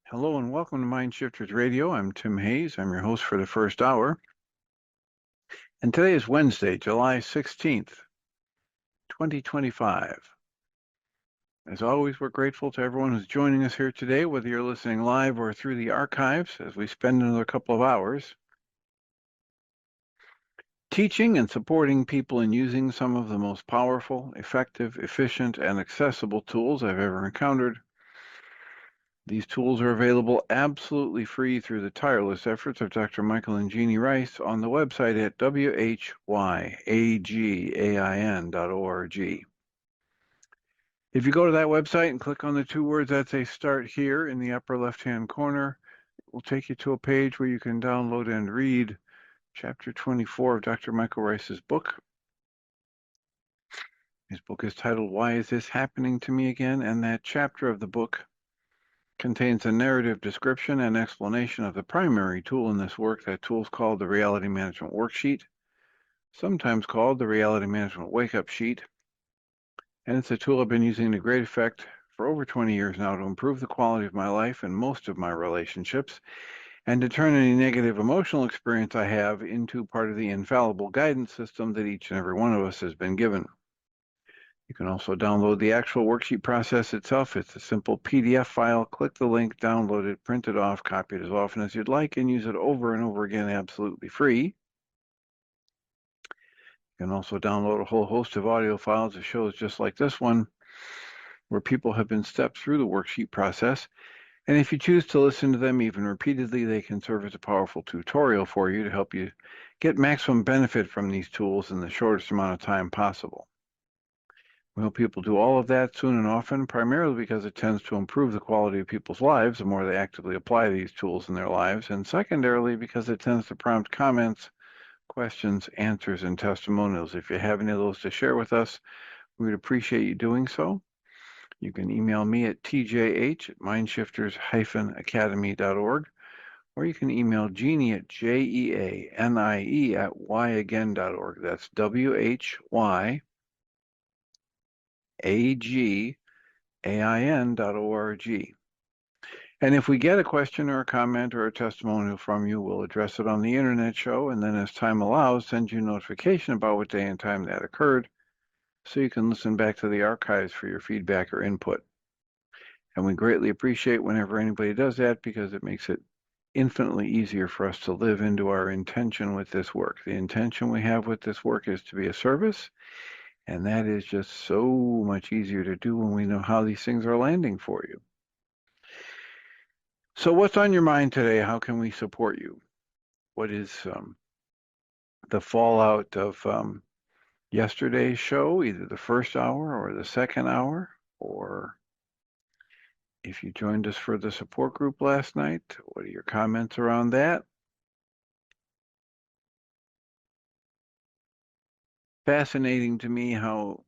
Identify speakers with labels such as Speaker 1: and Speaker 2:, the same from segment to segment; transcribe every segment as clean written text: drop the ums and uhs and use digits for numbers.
Speaker 1: Hello and welcome to Mind Shifters Radio. I'm Tim Hayes. I'm your host for the first hour. And today is Wednesday, July 16th, 2025. As always, we're grateful to everyone who's joining us here today, whether you're listening live or through the archives, as we spend another couple of hours teaching and supporting people in using some of the most powerful, effective, efficient, and accessible tools I've ever encountered. These tools are available absolutely free through the tireless efforts of Dr. Michael and Jeannie Rice on the website at whyagain.org. If you go to that website and click on the two words that say Start Here in the upper left-hand corner, it will take you to a page where you can download and read Chapter 24 of Dr. Michael Rice's book. His book is titled, Why Is This Happening to Me Again? And that chapter of the book contains a narrative description and explanation of the primary tool in this work. That tool is called the Reality Management Worksheet, sometimes called the Reality Management Wake-Up Sheet. And it's a tool I've been using to great effect for over 20 years now to improve the quality of my life and most of my relationships, and to turn any negative emotional experience I have into part of the infallible guidance system that each and every one of us has been given. You can also download the actual worksheet process itself. It's a simple PDF file. Click the link, download it, print it off, copy it as often as you'd like, and use it over and over again absolutely free. You can also download a whole host of audio files of shows just like this one, where people have been stepped through the worksheet process. And if you choose to listen to them even repeatedly, they can serve as a powerful tutorial for you to help you get maximum benefit from these tools in the shortest amount of time possible. We hope people do all of that soon and often, primarily because it tends to improve the quality of people's lives the more they actively apply these tools in their lives, and secondarily because it tends to prompt comments, questions, answers, and testimonials. If you have any of those to share with us, we would appreciate you doing so. You can email me at tjh@mindshifters-academy.org, or you can email Jeannie at jeanie@yagain.org. That's whyagain.org. And if we get a question or a comment or a testimonial from you, we'll address it on the internet show, and then as time allows, send you a notification about what day and time that occurred, so you can listen back to the archives for your feedback or input. And we greatly appreciate whenever anybody does that, because it makes it infinitely easier for us to live into our intention with this work. The intention we have with this work is to be a service, and that is just so much easier to do when we know how these things are landing for you. So what's on your mind today? How can we support you? What is the fallout of yesterday's show, either the first hour or the second hour, or if you joined us for the support group last night, what are your comments around that? Fascinating to me how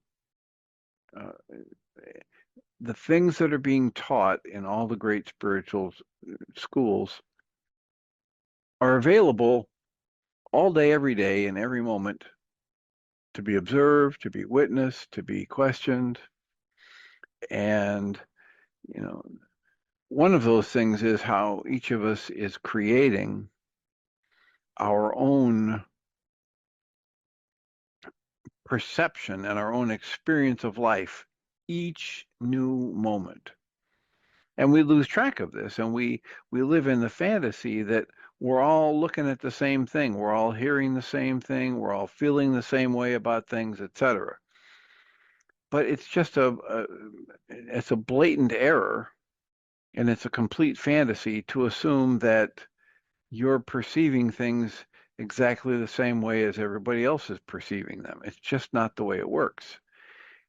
Speaker 1: the things that are being taught in all the great spiritual schools are available all day, every day, in every moment, to be observed, to be witnessed, to be questioned. And, you know, one of those things is how each of us is creating our own perception and our own experience of life each new moment. And we lose track of this, and we live in the fantasy that we're all looking at the same thing, we're all hearing the same thing, we're all feeling the same way about things, etc. But it's just it's a blatant error, and it's a complete fantasy to assume that you're perceiving things exactly the same way as everybody else is perceiving them. It's just not the way it works.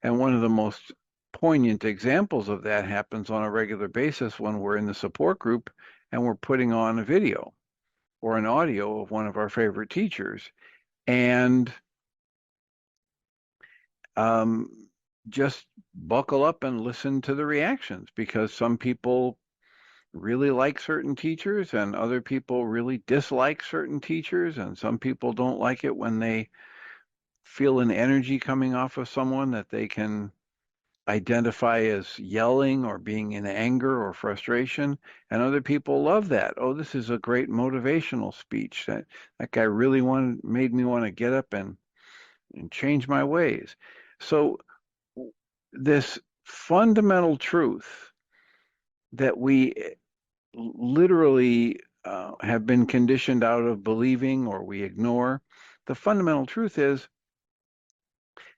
Speaker 1: And one of the most poignant examples of that happens on a regular basis when we're in the support group and we're putting on a video or an audio of one of our favorite teachers, and just buckle up and listen to the reactions, because some people really like certain teachers and other people really dislike certain teachers, and some people don't like it when they feel an energy coming off of someone that they can identify as yelling or being in anger or frustration, and other people love that. Oh, this is a great motivational speech. That guy really made me want to get up and change my ways. So this fundamental truth that we literally have been conditioned out of believing or we ignore, the fundamental truth is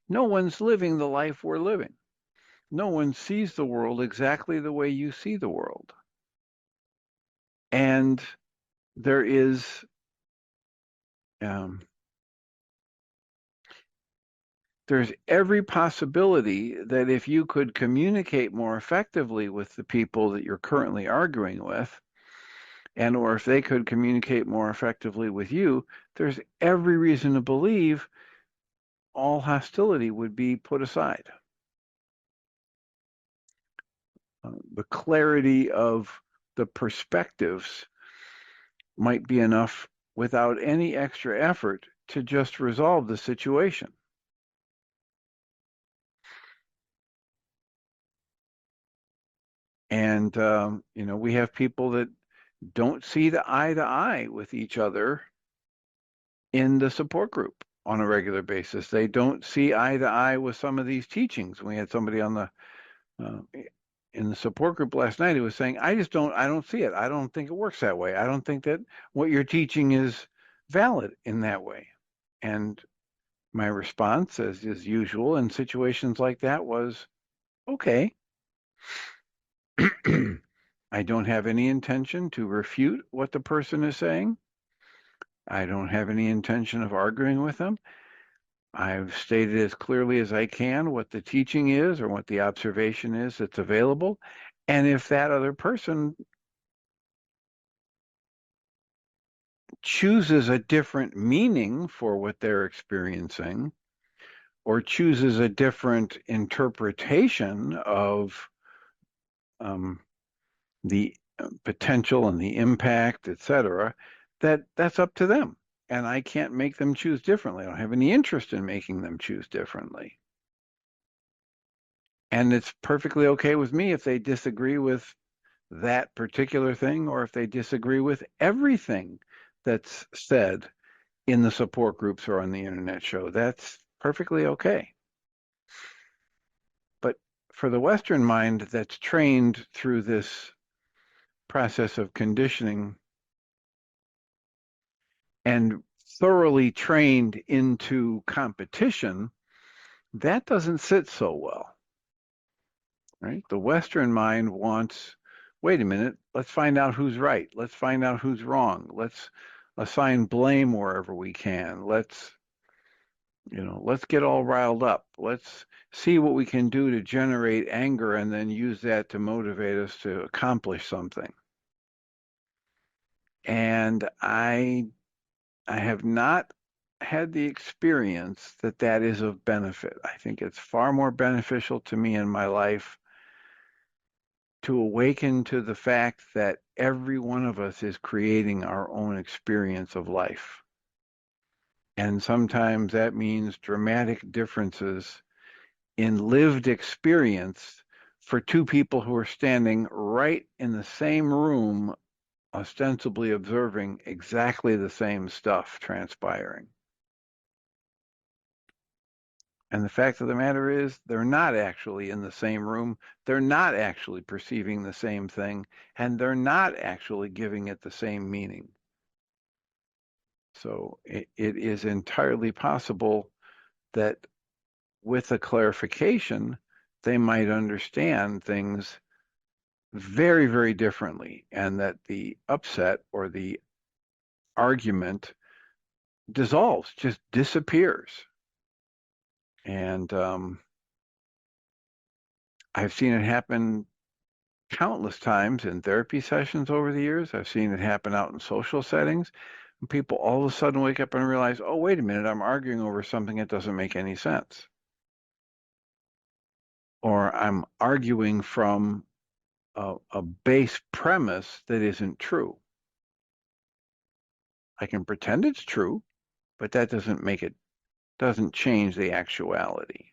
Speaker 1: no one's living the life we're living. No one sees the world exactly the way you see the world. And there is there's every possibility that if you could communicate more effectively with the people that you're currently arguing with, and or if they could communicate more effectively with you, there's every reason to believe all hostility would be put aside. The clarity of the perspectives might be enough without any extra effort to just resolve the situation. And, we have people that don't see the eye to eye with each other in the support group on a regular basis. They don't see eye to eye with some of these teachings. We had somebody on the in the support group last night who was saying, I don't see it. I don't think it works that way. I don't think that what you're teaching is valid in that way. And my response, as is usual in situations like that, was, okay. I don't have any intention to refute what the person is saying. I don't have any intention of arguing with them. I've stated as clearly as I can what the teaching is or what the observation is that's available. And if that other person chooses a different meaning for what they're experiencing or chooses a different interpretation of the potential and the impact, etc., that's up to them. And I can't make them choose differently. I don't have any interest in making them choose differently. And it's perfectly okay with me if they disagree with that particular thing or if they disagree with everything that's said in the support groups or on the internet show. That's perfectly okay. But for the Western mind that's trained through this process of conditioning and thoroughly trained into competition, that doesn't sit so well, right? The Western mind wants, wait a minute, let's find out who's right. Let's find out who's wrong. Let's assign blame wherever we can. Let's get all riled up. Let's see what we can do to generate anger and then use that to motivate us to accomplish something. And I have not had the experience that is of benefit. I think it's far more beneficial to me in my life to awaken to the fact that every one of us is creating our own experience of life. And sometimes that means dramatic differences in lived experience for two people who are standing right in the same room, ostensibly observing exactly the same stuff transpiring. And the fact of the matter is, they're not actually in the same room. They're not actually perceiving the same thing, and they're not actually giving it the same meaning. So it is entirely possible that with a clarification, they might understand things very, very differently, and that the upset or the argument dissolves, just disappears. And I've seen it happen countless times in therapy sessions over the years. I've seen it happen out in social settings. And people all of a sudden wake up and realize, oh, wait a minute, I'm arguing over something that doesn't make any sense. Or I'm arguing from a base premise that isn't true. I can pretend it's true, but that doesn't change the actuality.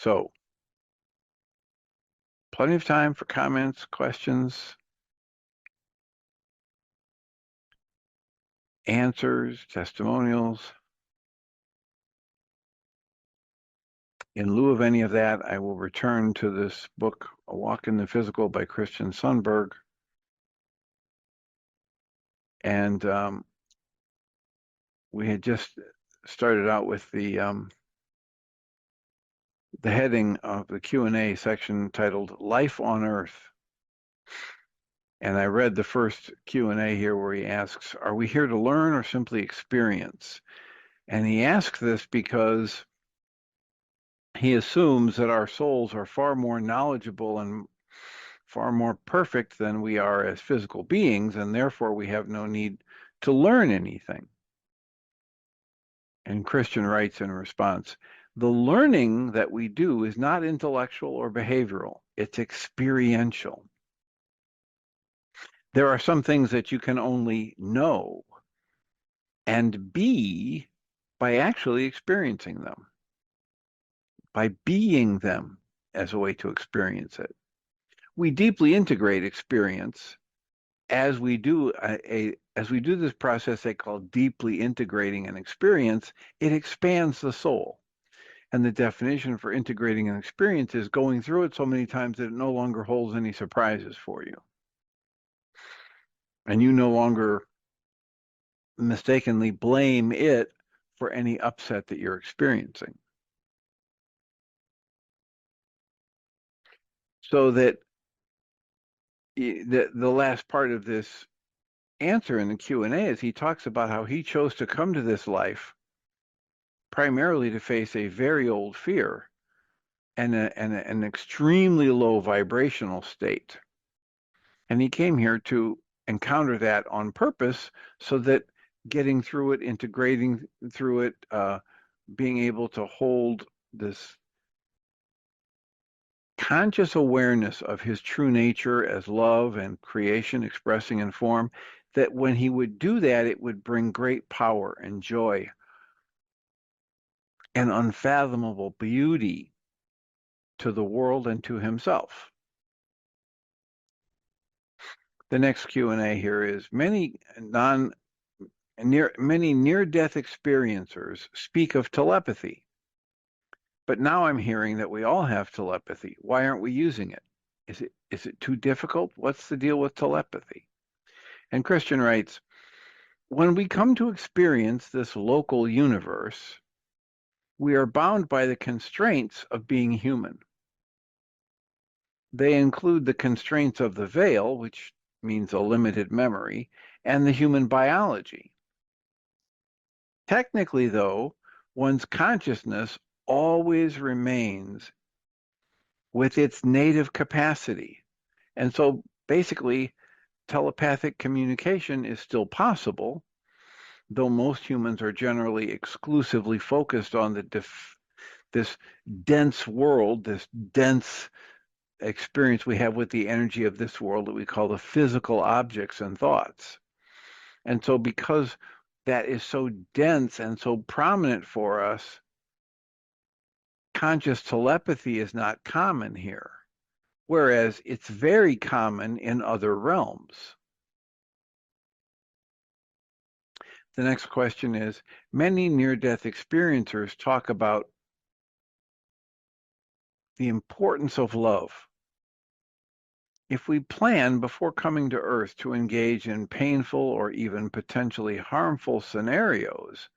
Speaker 1: So, plenty of time for comments, questions, answers, testimonials. In lieu of any of that, I will return to this book, A Walk in the Physical by Christian Sundberg. And we had just started out with the heading of the Q&A section titled Life on Earth. And I read the first Q&A here where he asks, are we here to learn or simply experience? And he asks this because he assumes that our souls are far more knowledgeable and far more perfect than we are as physical beings, and therefore we have no need to learn anything. And Christian writes in response, the learning that we do is not intellectual or behavioral, it's experiential. There are some things that you can only know and be by actually experiencing them, by being them as a way to experience it. We deeply integrate experience as we do this process they call deeply integrating an experience. It expands the soul. And the definition for integrating an experience is going through it so many times that it no longer holds any surprises for you. And you no longer mistakenly blame it for any upset that you're experiencing. So that the last part of this answer in the Q&A is he talks about how he chose to come to this life primarily to face a very old fear and an extremely low vibrational state. And he came here to encounter that on purpose so that getting through it, integrating through it, being able to hold this conscious awareness of his true nature as love and creation expressing in form, that when he would do that, it would bring great power and joy and unfathomable beauty to the world and to himself. The next Q&A here is many near-death experiencers speak of telepathy. But now I'm hearing that we all have telepathy. Why aren't we using it? Is it too difficult? What's the deal with telepathy? And Christian writes, when we come to experience this local universe, we are bound by the constraints of being human. They include the constraints of the veil, which means a limited memory, and the human biology. Technically, though, one's consciousness always remains with its native capacity. And so basically, telepathic communication is still possible, though most humans are generally exclusively focused on this dense world, this dense experience we have with the energy of this world that we call the physical objects and thoughts. And so because that is so dense and so prominent for us, conscious telepathy is not common here, whereas it's very common in other realms. The next question is, many near-death experiencers talk about the importance of love. If we plan before coming to Earth to engage in painful or even potentially harmful scenarios,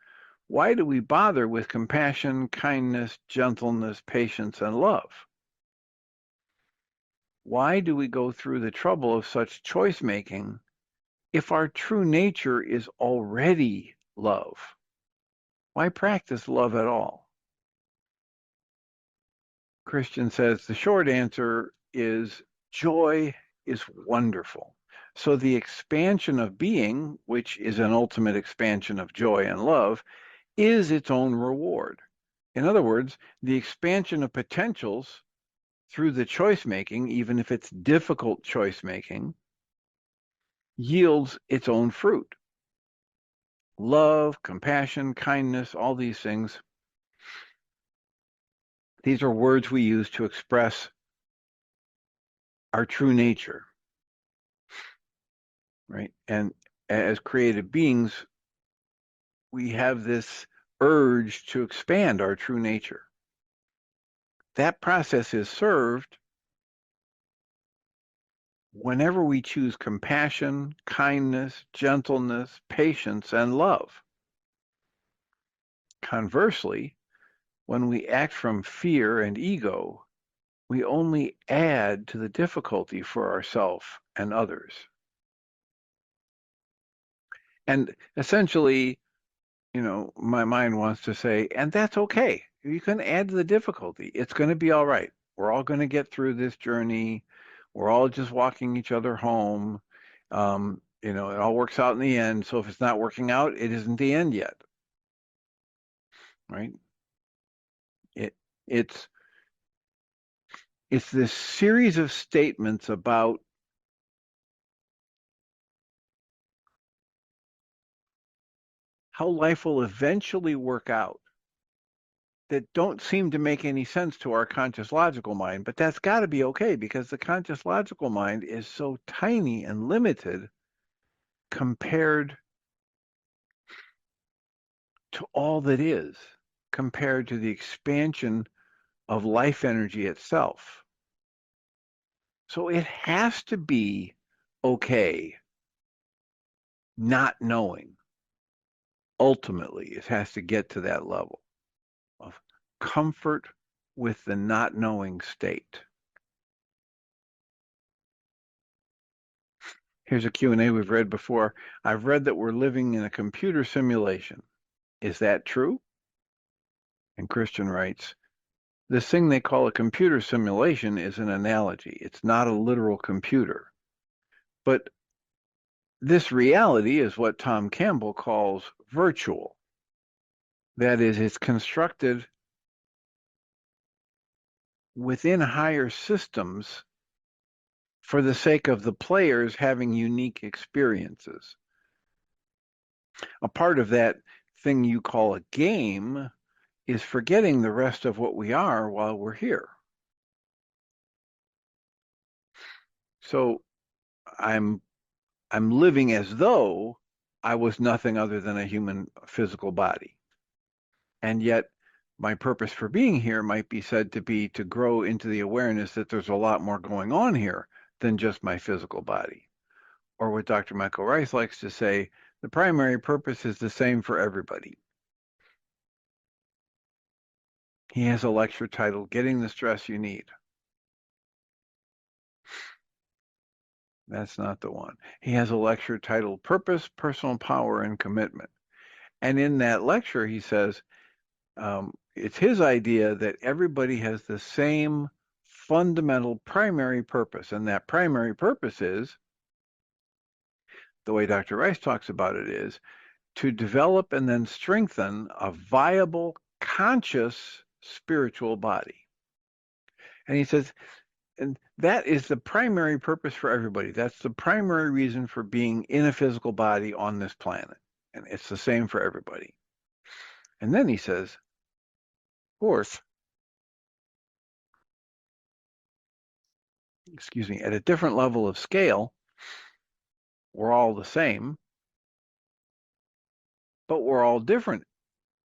Speaker 1: why do we bother with compassion, kindness, gentleness, patience, and love? Why do we go through the trouble of such choice making if our true nature is already love? Why practice love at all? Christian says the short answer is joy is wonderful. So the expansion of being, which is an ultimate expansion of joy and love, is its own reward. In other words, the expansion of potentials through the choice making, even if it's difficult choice making, yields its own fruit. Love, compassion, kindness, all these things These are words we use to express our true nature, right? And as created beings, we have this urge to expand our true nature. That process is served whenever we choose compassion, kindness, gentleness, patience, and love. Conversely, when we act from fear and ego, we only add to the difficulty for ourselves and others. And essentially, my mind wants to say, and that's okay. You can add to the difficulty. It's going to be all right. We're all going to get through this journey. We're all just walking each other home. It all works out in the end. So if it's not working out, it isn't the end yet, right? It it's it's this series of statements about how life will eventually work out that don't seem to make any sense to our conscious logical mind, but that's got to be okay because the conscious logical mind is so tiny and limited compared to all that is, compared to the expansion of life energy itself. So it has to be okay not knowing. Ultimately, it has to get to that level of comfort with the not knowing state. Here's a Q&A we've read before. I've read that we're living in a computer simulation. Is that true? And Christian writes, this thing they call a computer simulation is an analogy. It's not a literal computer. But this reality is what Tom Campbell calls virtual. That is, it's constructed within higher systems for the sake of the players having unique experiences. A part of that thing you call a game is forgetting the rest of what we are while we're here. So I'm living as though I was nothing other than a human physical body. And yet my purpose for being here might be said to be to grow into the awareness that there's a lot more going on here than just my physical body. Or what Dr. Michael Rice likes to say, the primary purpose is the same for everybody. He has a lecture titled, Getting the Stress You Need. That's not the one. He has a lecture titled Purpose, Personal Power, and Commitment. And in that lecture, he says, it's his idea that everybody has the same fundamental primary purpose. And that primary purpose is, the way Dr. Rice talks about it, is to develop and then strengthen a viable, conscious spiritual body. And he says, and that is the primary purpose for everybody. That's the primary reason for being in a physical body on this planet. And it's the same for everybody. And then he says, fourth, at a different level of scale, we're all the same, but we're all different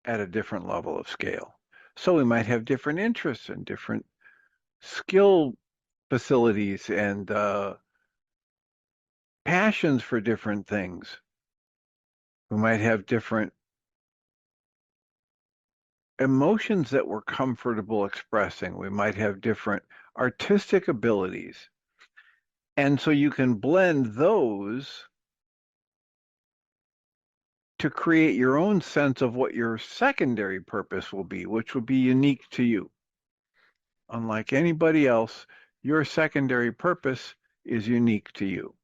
Speaker 1: at a different level of scale. So we might have different interests and different skill facilities and passions for different things. We might have different emotions that we're comfortable expressing. We might have different artistic abilities. And so you can blend those to create your own sense of what your secondary purpose will be, which will be unique to you. Unlike anybody else, your secondary purpose is unique to you.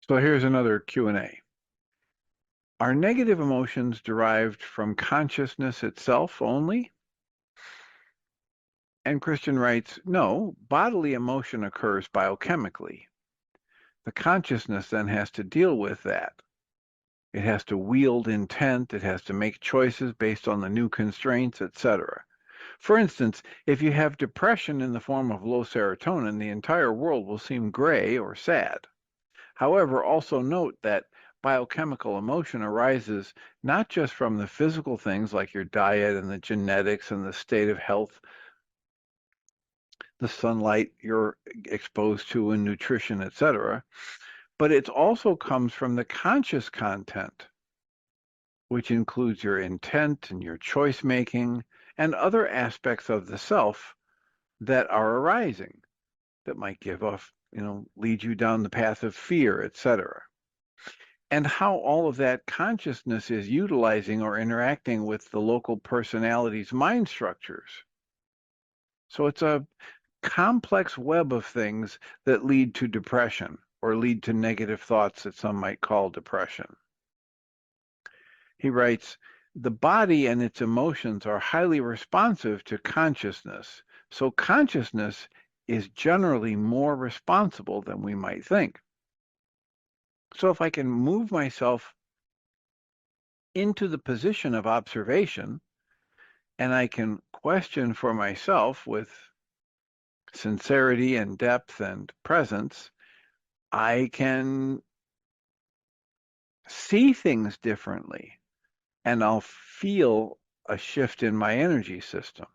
Speaker 1: So here's another Q&A. Are negative emotions derived from consciousness itself only? And Christian writes, no, bodily emotion occurs biochemically. The consciousness then has to deal with that. It has to wield intent. It has to make choices based on the new constraints, etc. For instance, if you have depression in the form of low serotonin, the entire world will seem gray or sad. However, also note that biochemical emotion arises not just from the physical things like your diet and the genetics and the state of health, the sunlight you're exposed to and nutrition, etc., but it also comes from the conscious content, which includes your intent and your choice making and other aspects of the self that are arising that might give off, lead you down the path of fear, etc. And how all of that consciousness is utilizing or interacting with the local personality's mind structures. So it's a complex web of things that lead to depression or lead to negative thoughts that some might call depression. He writes, the body and its emotions are highly responsive to consciousness. So consciousness is generally more responsible than we might think. So if I can move myself into the position of observation and I can question for myself with sincerity and depth and presence, I can see things differently and I'll feel a shift in my energy system.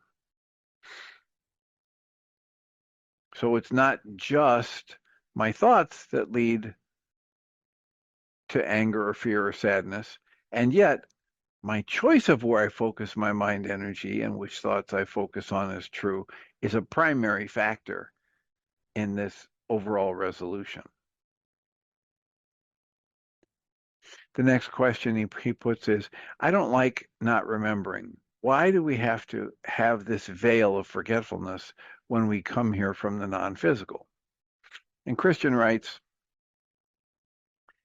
Speaker 1: So it's not just my thoughts that lead to anger or fear or sadness, and yet my choice of where I focus my mind energy and which thoughts I focus on as true is a primary factor in this overall resolution. The next question he puts is, I don't like not remembering. Why do we have to have this veil of forgetfulness when we come here from the non-physical? And Christian writes,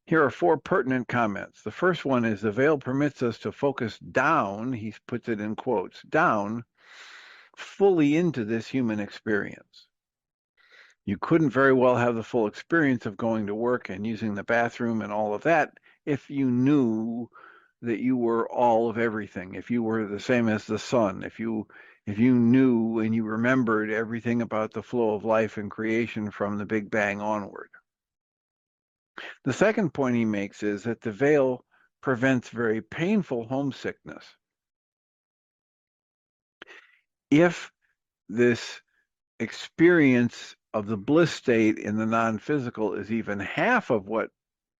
Speaker 1: here are 4 pertinent comments. The first one is the veil permits us to focus down, he puts it in quotes, down fully into this human experience. You couldn't very well have the full experience of going to work and using the bathroom and all of that if you knew that you were all of everything, if you were the same as the sun, if you knew and you remembered everything about the flow of life and creation from the Big Bang onward. The second point he makes is that the veil prevents very painful homesickness. If this experience of the bliss state in the non-physical is even half of what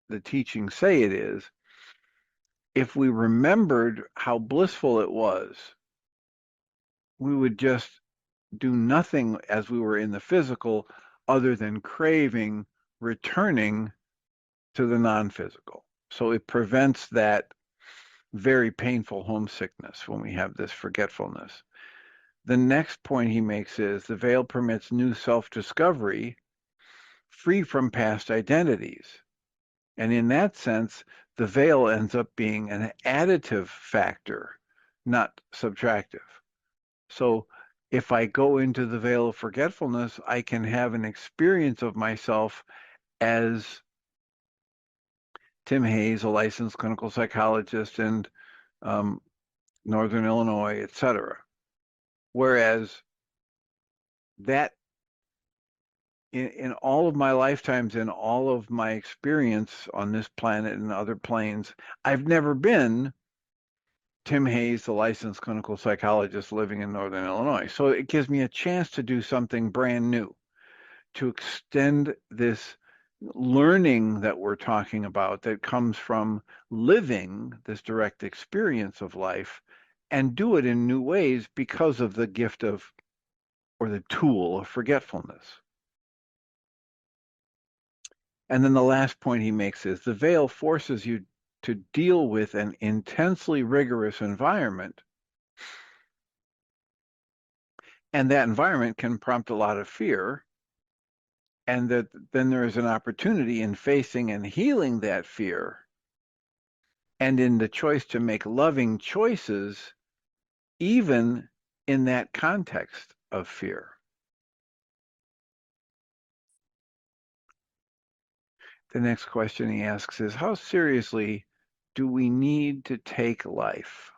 Speaker 1: the teachings say it is, if we remembered how blissful it was, we would just do nothing as we were in the physical other than craving returning to the non-physical. So it prevents that very painful homesickness when we have this forgetfulness. The next point he makes is the veil permits new self-discovery free from past identities. And in that sense, the veil ends up being an additive factor, not subtractive. So if I go into the veil of forgetfulness, I can have an experience of myself as Tim Hayes, a licensed clinical psychologist in Northern Illinois, etc. Whereas that in all of my lifetimes, in all of my experience on this planet and other planes, I've never been Tim Hayes, the licensed clinical psychologist living in Northern Illinois. So it gives me a chance to do something brand new, to extend this learning that we're talking about that comes from living this direct experience of life and do it in new ways because of the gift of, or the tool of forgetfulness. And then the last point he makes is the veil forces you to deal with an intensely rigorous environment. And that environment can prompt a lot of fear. And that then there is an opportunity in facing and healing that fear and in the choice to make loving choices, even in that context of fear. The next question he asks is, how seriously do we need to take life?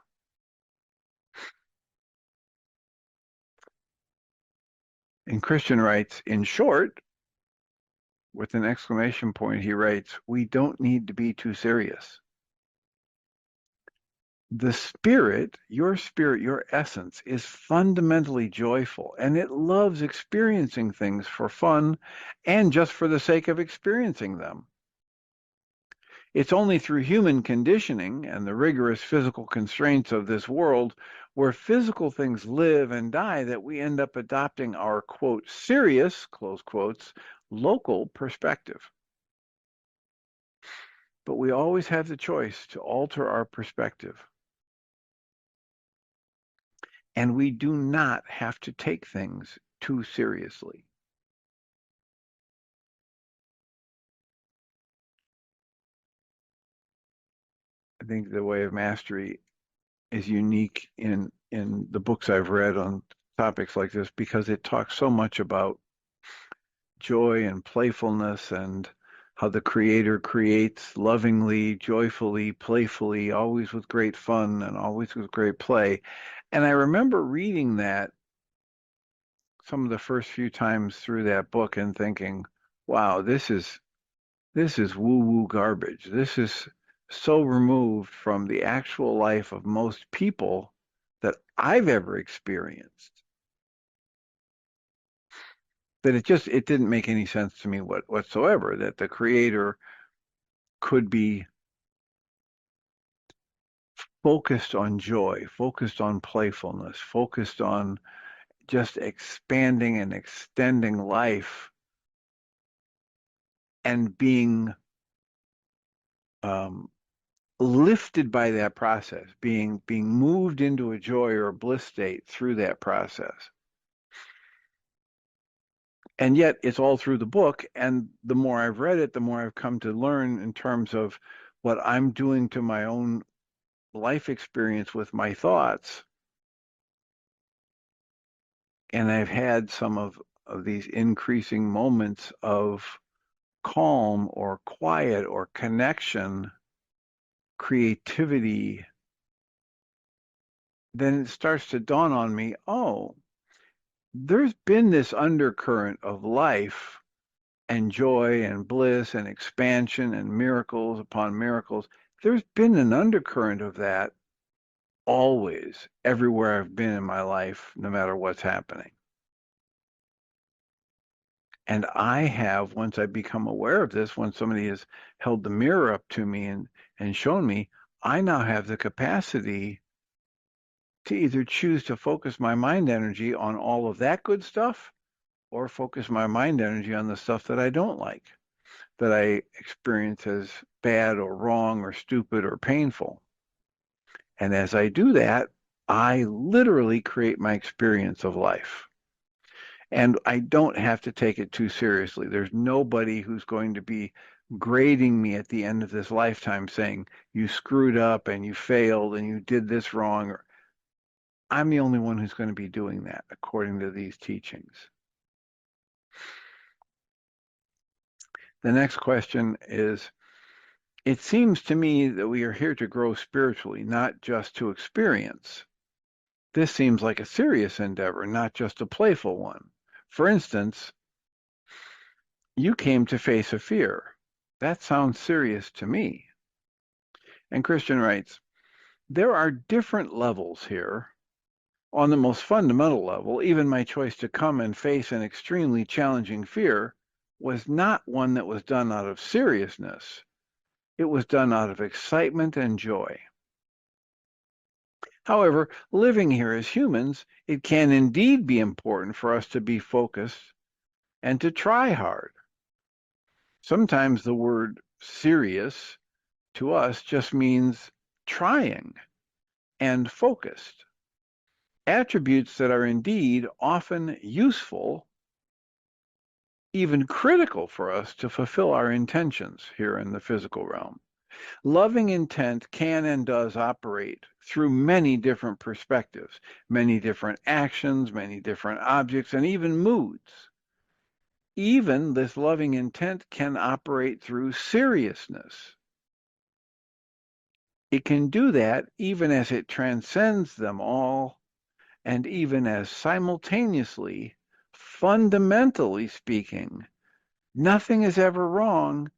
Speaker 1: And Christian writes, in short, with an exclamation point, he writes, we don't need to be too serious. The spirit, your essence, is fundamentally joyful, and it loves experiencing things for fun and just for the sake of experiencing them. It's only through human conditioning and the rigorous physical constraints of this world where physical things live and die that we end up adopting our, quote, serious, close quotes, local perspective. But we always have the choice to alter our perspective. And we do not have to take things too seriously. I think the Way of Mastery is unique in the books I've read on topics like this because it talks so much about joy and playfulness and how the creator creates lovingly, joyfully, playfully, always with great fun and always with great play. And I remember reading that some of the first few times through that book and thinking, wow, this is woo-woo garbage. This is so removed from the actual life of most people that I've ever experienced that it didn't make any sense to me whatsoever that the creator could be focused on joy, focused on playfulness, focused on just expanding and extending life and being lifted by that process, being moved into a joy or a bliss state through that process. And yet it's all through the book. And the more I've read it, the more I've come to learn in terms of what I'm doing to my own life experience with my thoughts. And I've had some of these increasing moments of calm or quiet or connection, creativity. Then it starts to dawn on me, oh, there's been this undercurrent of life and joy and bliss and expansion and miracles upon miracles. There's been an undercurrent of that always, everywhere I've been in my life, no matter what's happening. And I have, once I become aware of this, when somebody has held the mirror up to me and shown me, I now have the capacity to either choose to focus my mind energy on all of that good stuff or focus my mind energy on the stuff that I don't like, that I experience as bad or wrong or stupid or painful. And as I do that, I literally create my experience of life. And I don't have to take it too seriously. There's nobody who's going to be grading me at the end of this lifetime saying, you screwed up and you failed and you did this wrong. Or I'm the only one who's going to be doing that according to these teachings. The next question is, it seems to me that we are here to grow spiritually, not just to experience. This seems like a serious endeavor, not just a playful one. For instance, you came to face a fear. That sounds serious to me. And Christian writes, there are different levels here. On the most fundamental level, even my choice to come and face an extremely challenging fear was not one that was done out of seriousness. It was done out of excitement and joy. However, living here as humans, it can indeed be important for us to be focused and to try hard. Sometimes the word serious to us just means trying and focused. Attributes that are indeed often useful, even critical for us to fulfill our intentions here in the physical realm. Loving intent can and does operate through many different perspectives, many different actions, many different objects, and even moods. Even this loving intent can operate through seriousness. It can do that even as it transcends them all, and even as simultaneously, fundamentally speaking, nothing is ever wrong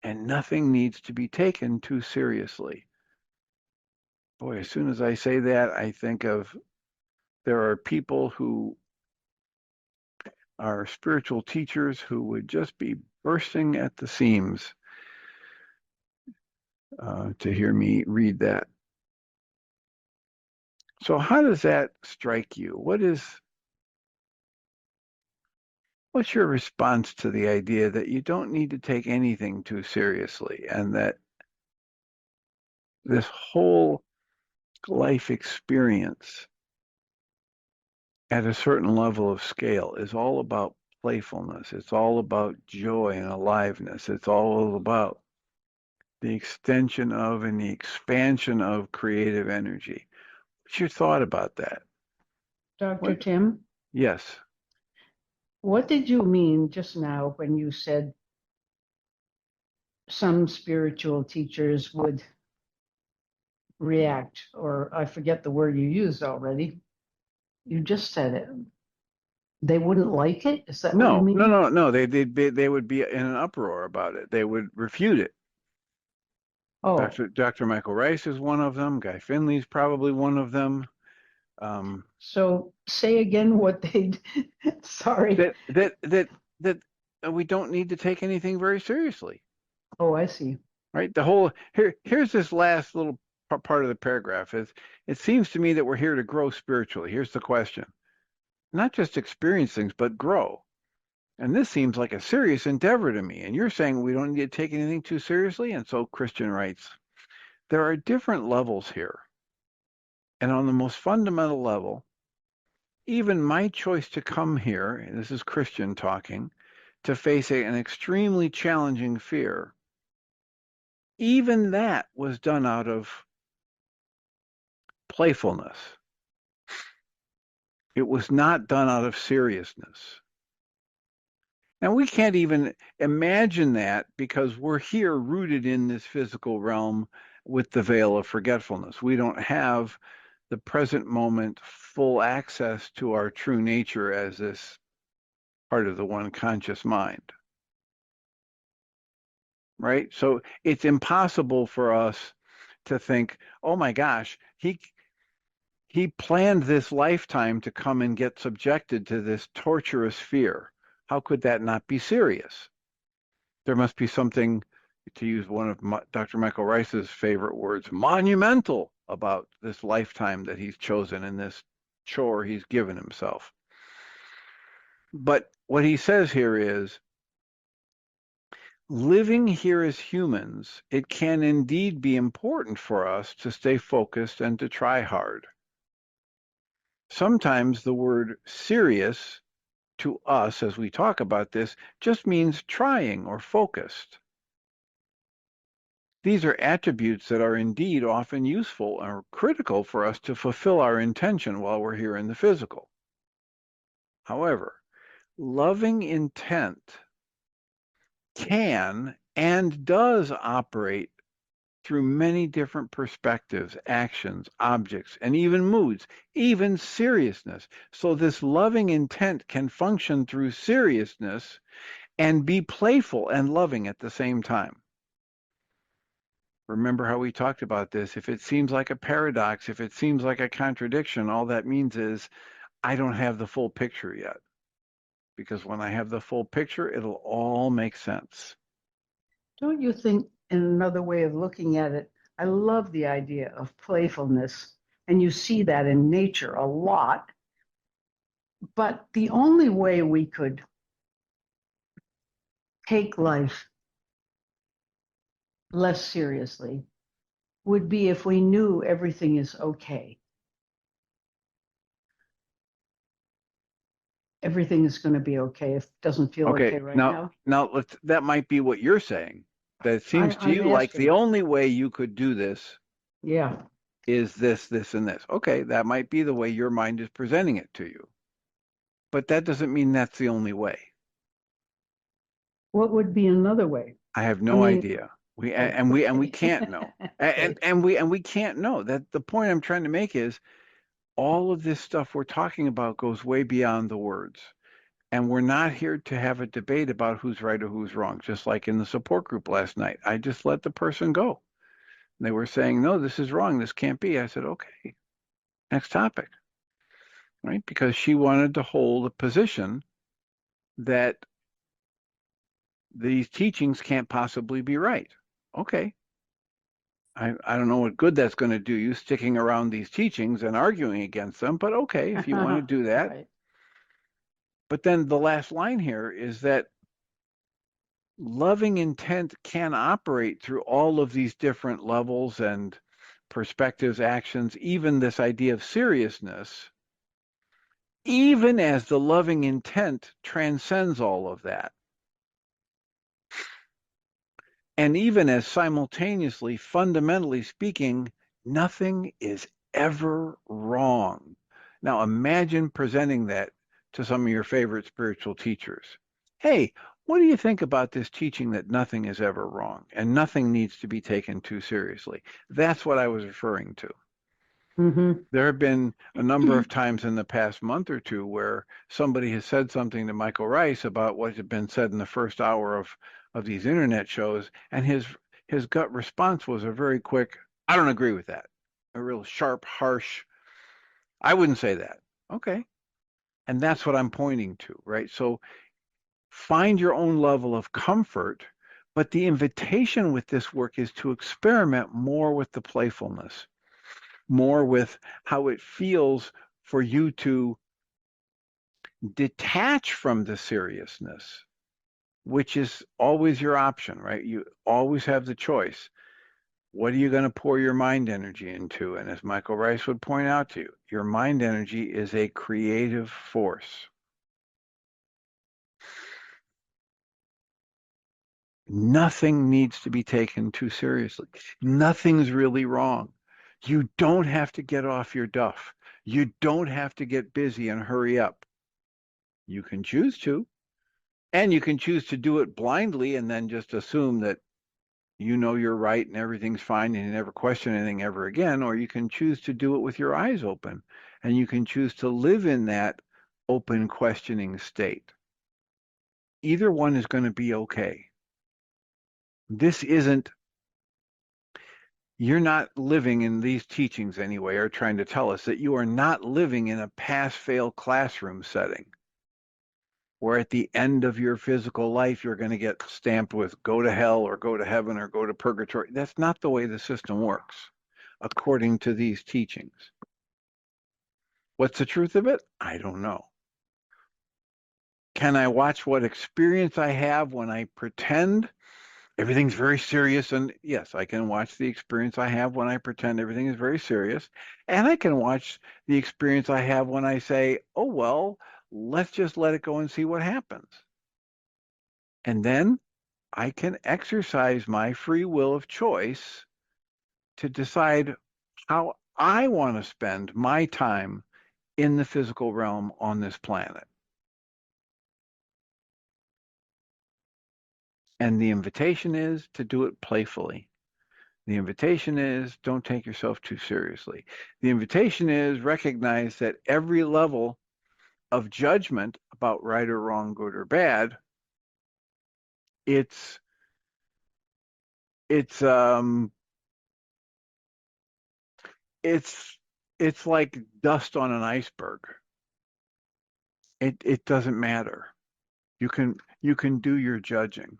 Speaker 1: and nothing needs to be taken too seriously. Boy, as soon as I say that, I think of there are people who are spiritual teachers who would just be bursting at the seams to hear me read that. So how does that strike you? What's your response to the idea that you don't need to take anything too seriously and that this whole life experience at a certain level of scale is all about playfulness. It's all about joy and aliveness. It's all about the extension of and the expansion of creative energy. What's your thought about that?
Speaker 2: Dr.
Speaker 1: What?
Speaker 2: Tim,
Speaker 1: Yes.
Speaker 2: what did you mean just now when you said some spiritual teachers would react, or I forget the word you used already? You just said it. They wouldn't like it? Is that what you
Speaker 1: No, no,
Speaker 2: mean?
Speaker 1: no, no. They would be in an uproar about it. They would refute it.
Speaker 2: Oh,
Speaker 1: Dr. Michael Rice is one of them. Guy Finley's probably one of them.
Speaker 2: so say again what they, sorry.
Speaker 1: That that we don't need to take anything very seriously,
Speaker 2: Oh, I see.
Speaker 1: right? Here's this last little part of the paragraph is it seems to me that we're here to grow spiritually. Here's the question: not just experience things, but grow. And this seems like a serious endeavor to me. And you're saying we don't need to take anything too seriously. And so Christian writes, there are different levels here. And on the most fundamental level, even my choice to come here, and this is Christian talking, to face an extremely challenging fear, even that was done out of playfulness. It was not done out of seriousness. And we can't even imagine that because we're here rooted in this physical realm with the veil of forgetfulness. We don't have the present moment full access to our true nature as this part of the one conscious mind, right? So it's impossible for us to think, oh my gosh, he planned this lifetime to come and get subjected to this torturous fear. How could that not be serious? There must be something, to use one of Dr. Michael Rice's favorite words, monumental about this lifetime that he's chosen and this chore he's given himself. But what he says here is, living here as humans, it can indeed be important for us to stay focused and to try hard. Sometimes the word serious to us as we talk about this just means trying or focused. These are attributes that are indeed often useful or critical for us to fulfill our intention while we're here in the physical. However, loving intent can and does operate through many different perspectives, actions, objects, and even moods, even seriousness. So this loving intent can function through seriousness and be playful and loving at the same time. Remember how we talked about this. If it seems like a paradox, if it seems like a contradiction, all that means is I don't have the full picture yet. Because when I have the full picture, it'll all make sense.
Speaker 2: Don't you think, in another way of looking at it, I love the idea of playfulness, and you see that in nature a lot. But the only way we could take life less seriously would be if we knew everything is okay. Everything is going to be okay if it doesn't feel
Speaker 1: Okay,
Speaker 2: okay right
Speaker 1: now
Speaker 2: now.
Speaker 1: that might be what you're saying. That it seems to
Speaker 2: I'm
Speaker 1: you like the
Speaker 2: asking.
Speaker 1: only way you could do this
Speaker 2: Yeah.
Speaker 1: is this, this, and this. Okay, that might be the way your mind is presenting it to you, but that doesn't mean that's the only way.
Speaker 2: What would be another way?
Speaker 1: I have
Speaker 2: I
Speaker 1: no
Speaker 2: mean,
Speaker 1: idea. We
Speaker 2: oh,
Speaker 1: and we
Speaker 2: okay.
Speaker 1: can't know.
Speaker 2: Okay.
Speaker 1: And we can't know. That the point I'm trying to make is all of this stuff we're talking about goes way beyond the words. And we're not here to have a debate about who's right or who's wrong. Just like in the support group last night, I just let the person go. They were saying, no, this is wrong. This can't be. I said, okay, next topic, right? Because she wanted to hold a position that these teachings can't possibly be right. Okay. I don't know what good that's going to do you sticking around these teachings and arguing against them, but okay, if you want to do that.
Speaker 2: Right.
Speaker 1: But then the last line here is that loving intent can operate through all of these different levels and perspectives, actions, even this idea of seriousness, even as the loving intent transcends all of that. And even as simultaneously, fundamentally speaking, nothing is ever wrong. Now imagine presenting that to some of your favorite spiritual teachers. Hey, what do you think about this teaching that nothing is ever wrong and nothing needs to be taken too seriously? That's what I was referring to.
Speaker 2: Mm-hmm.
Speaker 1: There have been a number of times in the past month or two where somebody has said something to Michael Rice about what had been said in the first hour of these internet shows, and his gut response was a very quick, I don't agree with that. A real sharp, harsh, I wouldn't say that. Okay. And that's what I'm pointing to, right? So find your own level of comfort, but the invitation with this work is to experiment more with the playfulness, more with how it feels for you to detach from the seriousness, which is always your option, right? You always have the choice. What are you going to pour your mind energy into? And as Michael Rice would point out to you, your mind energy is a creative force. Nothing needs to be taken too seriously. Nothing's really wrong. You don't have to get off your duff. You don't have to get busy and hurry up. You can choose to, and you can choose to do it blindly and then just assume that you know you're right and everything's fine and you never question anything ever again, or you can choose to do it with your eyes open and you can choose to live in that open questioning state. Either one is going to be okay. This isn't, you're not living in these teachings anyway, are trying to tell us that you are not living in a pass fail classroom setting where at the end of your physical life you're going to get stamped with go to hell or go to heaven or go to purgatory. That's not the way the system works, according to these teachings. What's the truth of it? I don't know. Can I watch what experience I have when I pretend everything's very serious? And yes, I can watch the experience I have when I pretend everything is very serious. And I can watch the experience I have when I say, oh, well, let's just let it go and see what happens. And then I can exercise my free will of choice to decide how I want to spend my time in the physical realm on this planet. And the invitation is to do it playfully. The invitation is don't take yourself too seriously. The invitation is recognize that every level of judgment about right or wrong, good or bad, it's it's um it's it's like dust on an iceberg. It doesn't matter. You can do your judging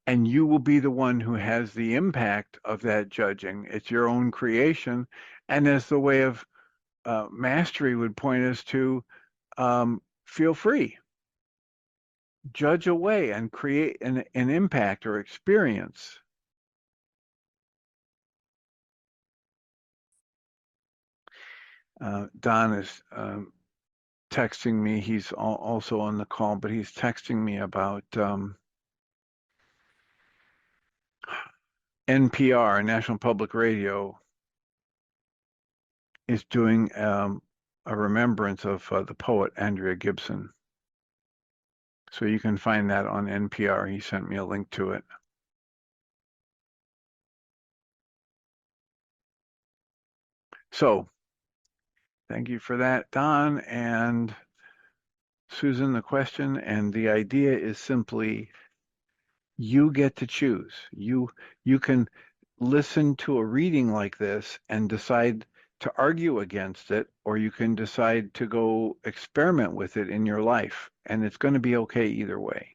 Speaker 1: and you will be the one who has the impact of that judging. It's your own creation. And as the way of mastery would point us to, feel free, judge away and create an impact or experience. Don is texting me. He's also on the call, but he's texting me about NPR, National Public Radio, is doing a remembrance of the poet Andrea Gibson. So you can find that on NPR. He sent me a link to it. So thank you for that, Don and Susan, the question. And the idea is simply you get to choose. You can listen to a reading like this and decide to argue against it, or you can decide to go experiment with it in your life, and it's going to be okay either way.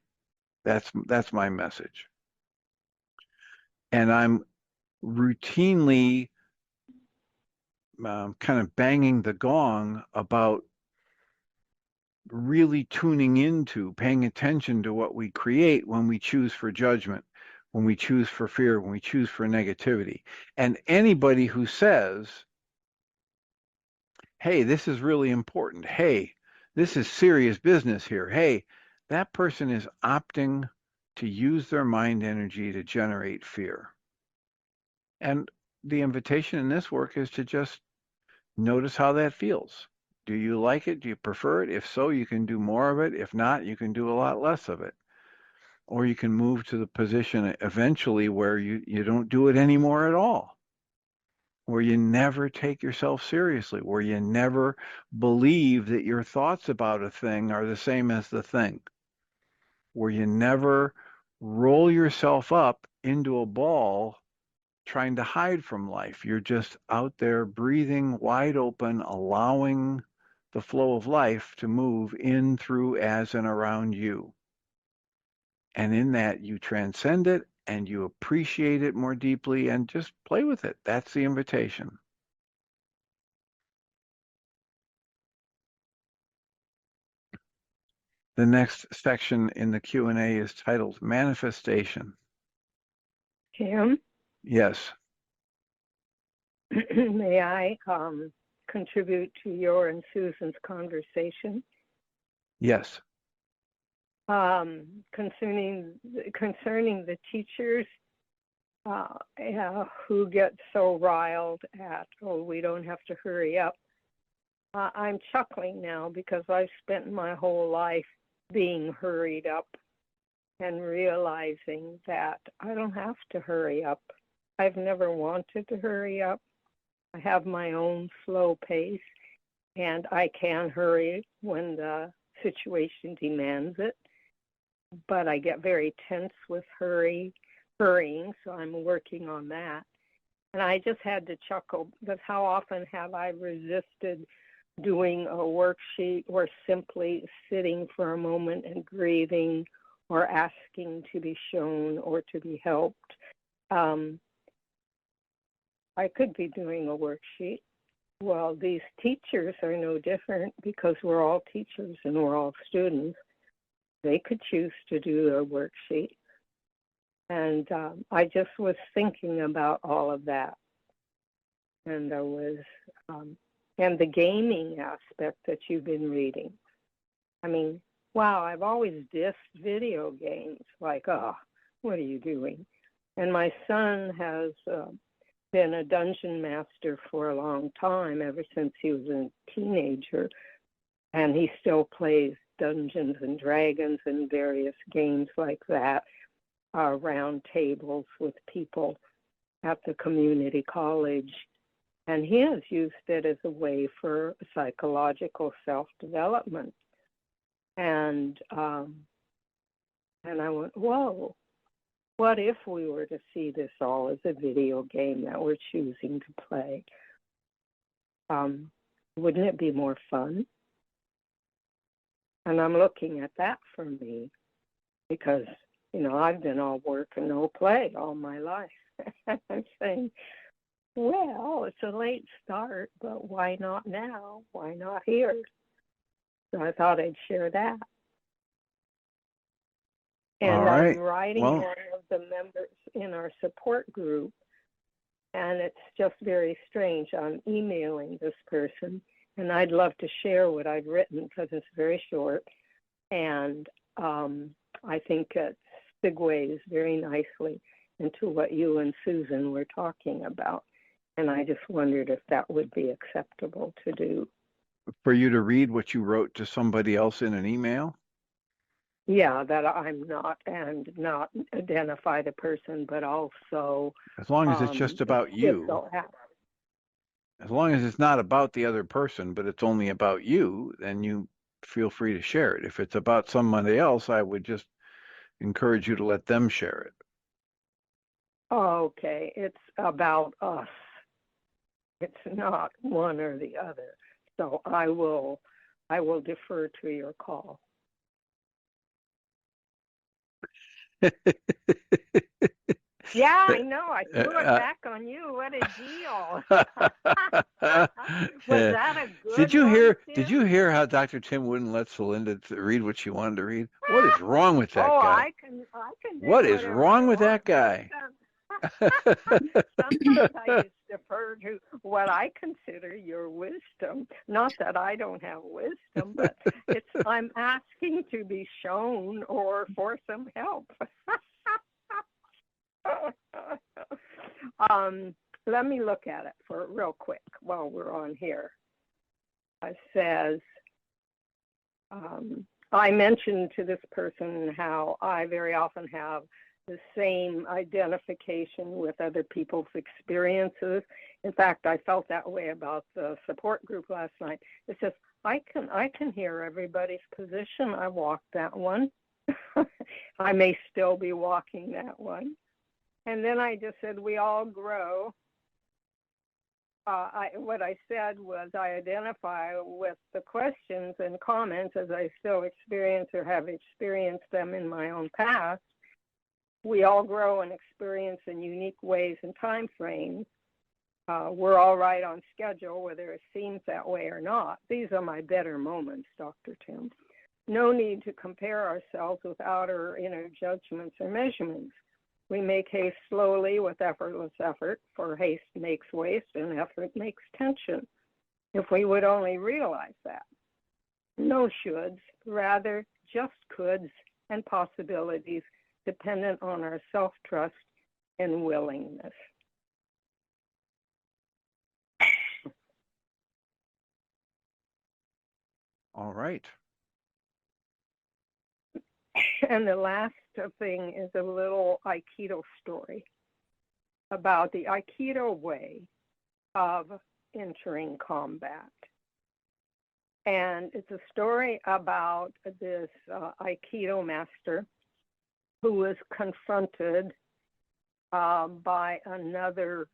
Speaker 1: That's my message. And I'm routinely kind of banging the gong about really tuning into, paying attention to what we create when we choose for judgment, when we choose for fear, when we choose for negativity. And anybody who says, hey, this is really important. Hey, this is serious business here. Hey, that person is opting to use their mind energy to generate fear. And the invitation in this work is to just notice how that feels. Do you like it? Do you prefer it? If so, you can do more of it. If not, you can do a lot less of it. Or you can move to the position eventually where you don't do it anymore at all, where you never take yourself seriously, where you never believe that your thoughts about a thing are the same as the thing, where you never roll yourself up into a ball trying to hide from life. You're just out there breathing wide open, allowing the flow of life to move in, through, as, and around you. And in that, you transcend it and you appreciate it more deeply and just play with it. That's the invitation. The next section in the Q&A is titled Manifestation.
Speaker 3: Jim,
Speaker 1: Yes.
Speaker 3: may I contribute to your and Susan's conversation?
Speaker 1: Yes.
Speaker 3: Concerning the teachers who get so riled at, oh, we don't have to hurry up. I'm chuckling now because I've spent my whole life being hurried up and realizing that I don't have to hurry up. I've never wanted to hurry up. I have my own slow pace, and I can hurry when the situation demands it. But I get very tense with hurrying, so I'm working on that. And I just had to chuckle because how often have I resisted doing a worksheet or simply sitting for a moment and breathing or asking to be shown or to be helped. I could be doing a worksheet. Well, these teachers are no different because we're all teachers and we're all students. They could choose to do a worksheet. And I just was thinking about all of that. And there was, and the gaming aspect that you've been reading. I mean, wow, I've always dissed video games. Like, oh, what are you doing? And my son has been a dungeon master for a long time, ever since he was a teenager. And he still plays Dungeons and Dragons and various games like that around tables with people at the community college. And he has used it as a way for psychological self-development. And I went, whoa, what if we were to see this all as a video game that we're choosing to play? Wouldn't it be more fun? And I'm looking at that for me because, you know, I've been all work and no play all my life. I'm saying, well, it's a late start, but why not now? Why not here? So I thought I'd share that. And
Speaker 1: All right.
Speaker 3: I'm writing one of the members in our support group, and it's just very strange. I'm emailing this person, and I'd love to share what I'd written because it's very short, and I think it segues very nicely. into what you and Susan were talking about. And I just wondered if that would be acceptable to do.
Speaker 1: For you to read what you wrote to somebody else in an email?
Speaker 3: Yeah, that I'm not, and not identify the person, but also
Speaker 1: As long as it's just about you. As long as it's not about the other person, but it's only about you, then you feel free to share it. If it's about somebody else, I would just encourage you to let them share it.
Speaker 3: Okay, it's about us. It's not one or the other. So I will defer to your call. Yeah, I know. I threw it back on you. What a deal. Was that a good
Speaker 1: Did you
Speaker 3: one,
Speaker 1: hear?
Speaker 3: Tim?
Speaker 1: Did you hear how Dr. Tim wouldn't let Celinda read what she wanted to read? What is wrong with that guy?
Speaker 3: I can do
Speaker 1: what is
Speaker 3: whatever
Speaker 1: wrong
Speaker 3: I
Speaker 1: with that
Speaker 3: want.
Speaker 1: guy?
Speaker 3: Sometimes I just defer to what I consider your wisdom. Not that I don't have wisdom, but I'm asking to be shown or for some help. Let me look at it for real quick while we're on here. It says, I mentioned to this person how I very often have the same identification with other people's experiences. In fact, I felt that way about the support group last night. It says, I can hear everybody's position. I walked that one. I may still be walking that one. And then I just said, we all grow. What I said was I identify with the questions and comments as I still experience or have experienced them in my own past. We all grow and experience in unique ways and time frames. We're all right on schedule, whether it seems that way or not. These are my better moments, Dr. Tim. No need to compare ourselves with outer or inner judgments or measurements. We make haste slowly with effortless effort, for haste makes waste and effort makes tension. If we would only realize that. No shoulds, rather just coulds and possibilities dependent on our self-trust and willingness.
Speaker 1: All right.
Speaker 3: And the last thing is a little Aikido story about the Aikido way of entering combat. And it's a story about this Aikido master who was confronted by another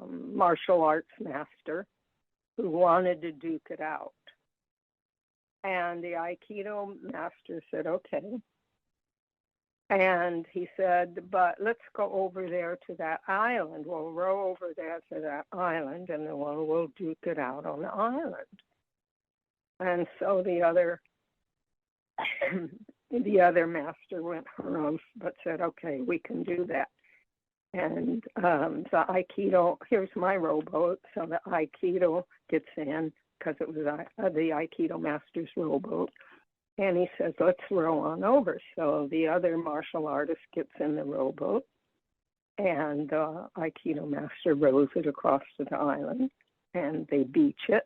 Speaker 3: martial arts master who wanted to duke it out. And the Aikido master said, okay. And he said, but let's go over there to that island. We'll row over there to that island, and then we'll duke it out on the island. And so the other master went harumph, but said, okay, we can do that. And the Aikido, here's my rowboat. So the Aikido gets in, because it was the Aikido master's rowboat. And he says, let's row on over. So the other martial artist gets in the rowboat, and the Aikido master rows it across to the island, and they beach it.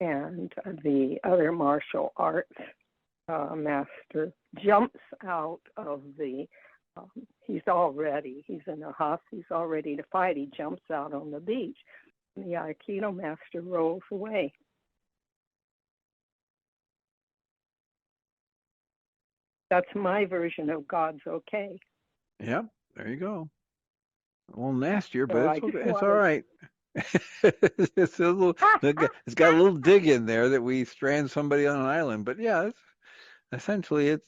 Speaker 3: And the other martial arts master jumps out of the, he's in a huff, he's all ready to fight. He jumps out on the beach. And the Aikido master rolls away. That's my version of God's okay.
Speaker 1: Yep, there you go. A little nastier, but
Speaker 3: So
Speaker 1: it's okay. It's all right. it's got a little dig in there that we strand somebody on an island, but yeah, essentially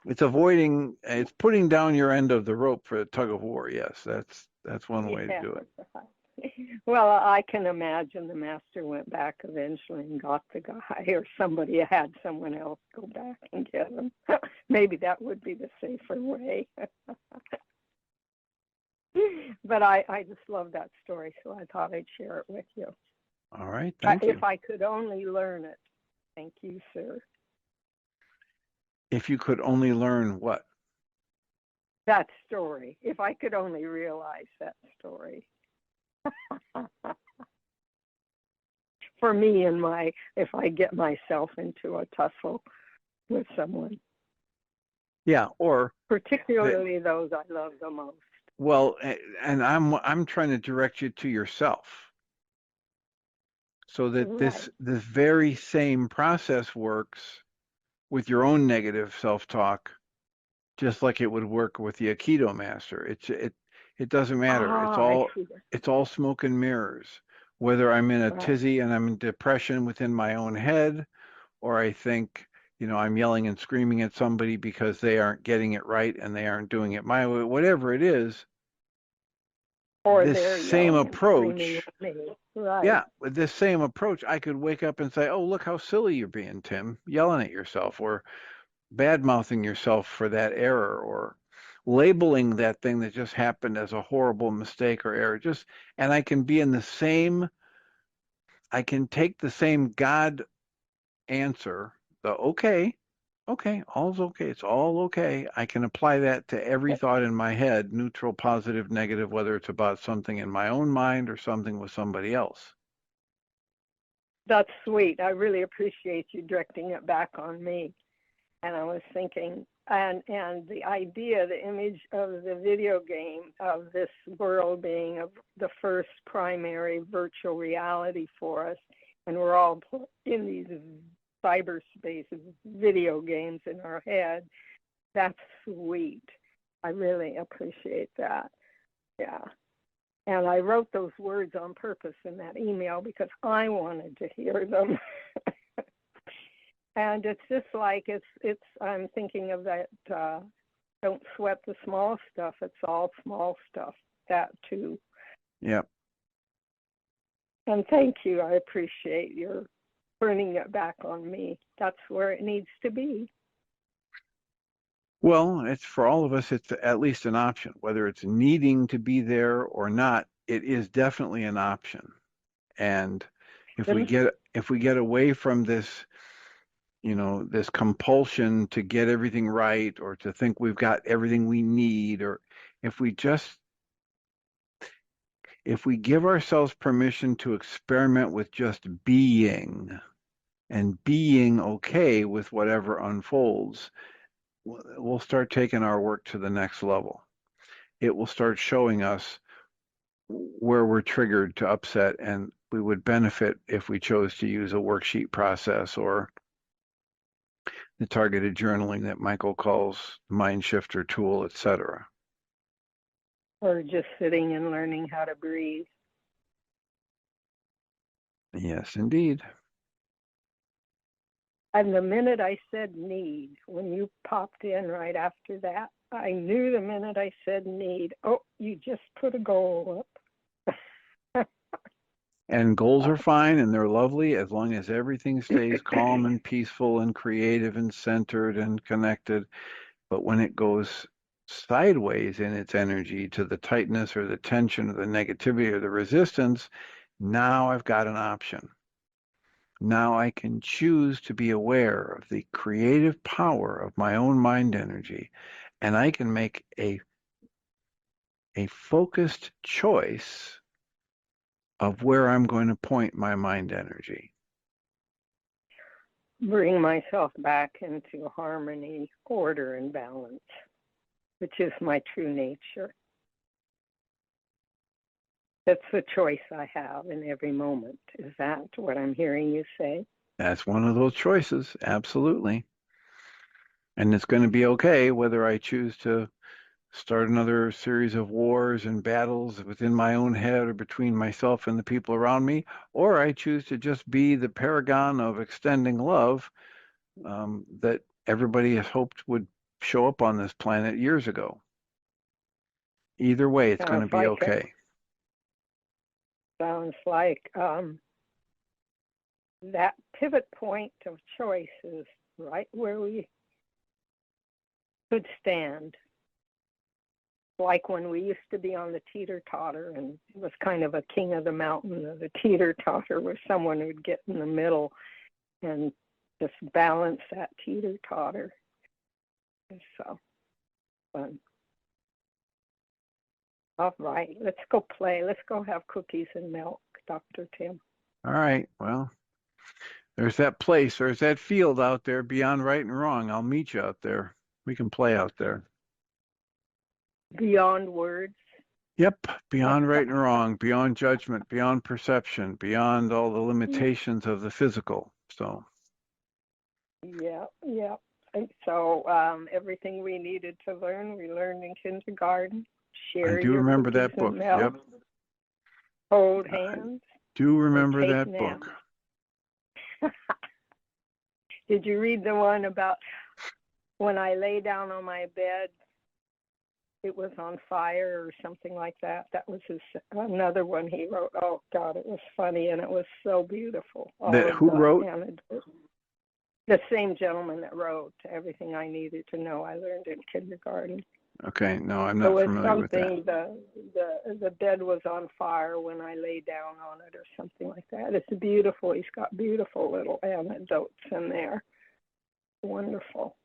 Speaker 1: it's avoiding, it's putting down your end of the rope for a tug of war. Yes, that's one way to do it.
Speaker 3: Well, I can imagine the master went back eventually and got the guy, or somebody had someone else go back and get him. Maybe that would be the safer way. But I just love that story, so I thought I'd share it with you.
Speaker 1: All right, thank you.
Speaker 3: If I could only learn it. Thank you, sir.
Speaker 1: If you could only learn what?
Speaker 3: that story. If I could only realize that story. For me and if I get myself into a tussle with someone.
Speaker 1: Yeah, or
Speaker 3: particularly those I love the most.
Speaker 1: Well, and I'm trying to direct you to yourself, so that this very same process works with your own negative self-talk, just like it would work with the Aikido master. It doesn't matter. It's all smoke and mirrors. Whether I'm in a tizzy and I'm in depression within my own head, or I think, I'm yelling and screaming at somebody because they aren't getting it right and they aren't doing it my way, whatever it is.
Speaker 3: Or
Speaker 1: this same approach,
Speaker 3: right.
Speaker 1: with this same approach, I could wake up and say, oh, look how silly you're being, Tim, yelling at yourself or bad-mouthing yourself for that error, or labeling that thing that just happened as a horrible mistake or error. And I can be I can take the same God answer, the okay, all's okay, it's all okay. I can apply that to every thought in my head, neutral, positive, negative, whether it's about something in my own mind or something with somebody else.
Speaker 3: That's sweet. I really appreciate you directing it back on me. And I was thinking, and the idea, the image of the video game of this world being the first primary virtual reality for us, and we're all in these cyberspace video games in our head. That's sweet. I really appreciate that. Yeah. And I wrote those words on purpose in that email because I wanted to hear them. And it's just like I'm thinking of that don't sweat the small stuff. It's all small stuff. That too.
Speaker 1: Yep.
Speaker 3: And thank you. I appreciate your turning it back on me. That's where it needs to be.
Speaker 1: Well, it's for all of us, it's at least an option. Whether it's needing to be there or not, it is definitely an option. And if we get away from this, this compulsion to get everything right or to think we've got everything we need, or if we give ourselves permission to experiment with just being and being okay with whatever unfolds, we'll start taking our work to the next level. It will start showing us where we're triggered to upset, and we would benefit if we chose to use a worksheet process or the targeted journaling that Michael calls mind shifter tool, etc.
Speaker 3: Or just sitting and learning how to breathe.
Speaker 1: Yes, indeed.
Speaker 3: And the minute I said need, when you popped in right after that, I knew the minute I said need, oh, you just put a goal up.
Speaker 1: And goals are fine and they're lovely as long as everything stays calm and peaceful and creative and centered and connected. But when it goes sideways in its energy to the tightness or the tension or the negativity or the resistance, now I've got an option. Now I can choose to be aware of the creative power of my own mind energy, and I can make a focused choice of where I'm going to point my mind energy.
Speaker 3: Bring myself back into harmony, order, and balance, which is my true nature. That's the choice I have in every moment. Is that what I'm hearing you say?
Speaker 1: That's one of those choices, absolutely. And it's going to be okay whether I choose to start another series of wars and battles within my own head or between myself and the people around me, or I choose to just be the paragon of extending love that everybody has hoped would show up on this planet years ago. Either way, it's going to be okay.
Speaker 3: Sounds like that pivot point of choice is right where we could stand. Like when we used to be on the teeter-totter, and it was kind of a king of the mountain of the teeter-totter, where someone would get in the middle and just balance that teeter-totter. It's so fun. All right, let's go play. Let's go have cookies and milk, Dr. Tim.
Speaker 1: All right. Well, there's that place. There's that field out there beyond right and wrong. I'll meet you out there. We can play out there.
Speaker 3: Beyond words.
Speaker 1: Yep. Beyond right and wrong, beyond judgment, beyond perception, beyond all the limitations of the physical. So.
Speaker 3: Yeah, yeah. And so everything we needed to learn, we learned in kindergarten. Share
Speaker 1: I do
Speaker 3: your
Speaker 1: remember
Speaker 3: cookies
Speaker 1: that book.
Speaker 3: and milk.
Speaker 1: Yep.
Speaker 3: Hold hands.
Speaker 1: Do remember
Speaker 3: take
Speaker 1: that
Speaker 3: naps.
Speaker 1: book.
Speaker 3: Did you read the one about when I lay down on my bed, it was on fire or something like that? That was another one he wrote. Oh, God, it was funny, and it was so beautiful.
Speaker 1: Who wrote?
Speaker 3: The same gentleman that wrote Everything I Needed to Know I Learned in Kindergarten.
Speaker 1: Okay, no, I'm not familiar with that.
Speaker 3: The bed was on fire when I lay down on it or something like that. It's beautiful. He's got beautiful little anecdotes in there. Wonderful.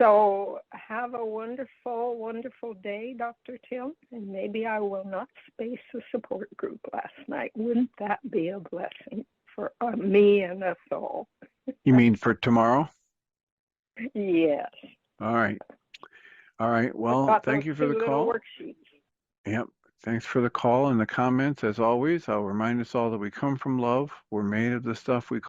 Speaker 3: So have a wonderful, wonderful day, Dr. Tim, and maybe I will not space the support group last night. Wouldn't that be a blessing for me and us all?
Speaker 1: You mean for tomorrow?
Speaker 3: Yes.
Speaker 1: All right. All right. Well, thank you for the call.
Speaker 3: Worksheets.
Speaker 1: Yep. Thanks for the call and the comments. As always, I'll remind us all that we come from love. We're made of the stuff we